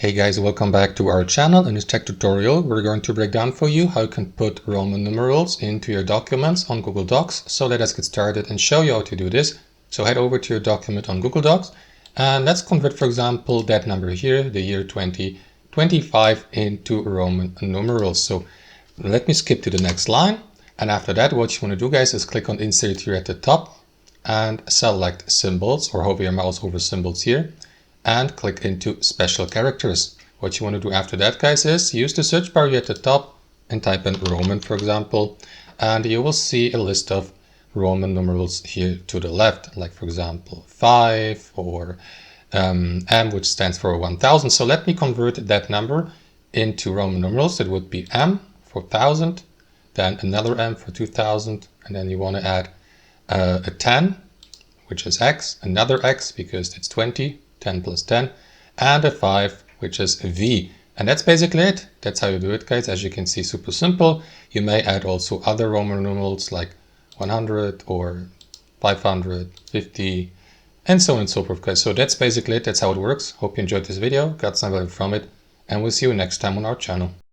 Hey guys, welcome back to our channel. In this tech tutorial, we're going to break down for you how you can put Roman numerals into your documents on Google Docs. So let us get started and show you how to do this. So head over to your document on Google Docs and let's convert, for example, that number here, the year 2025, into Roman numerals. So let me skip to the next line. And after that, what you want to do, guys, is click on Insert here at the top and select Symbols, or hover your mouse over Symbols here, and click into Special Characters. What you want to do after that, guys, is use the search bar here at the top and type in Roman, for example, and you will see a list of Roman numerals here to the left, like for example 5 or M, which stands for 1000. So let me convert that number into Roman numerals. It would be M for 1000, then another M for 2000, and then you want to add a 10, which is X, another X because it's 20, 10 plus 10, and a 5, which is V. And that's basically it. That's how you do it, guys. As you can see, super simple. You may add also other Roman numerals like 100 or 550 and so on and so forth, guys. So that's basically it. That's how it works. Hope you enjoyed this video, got some value from it, and we'll see you next time on our channel.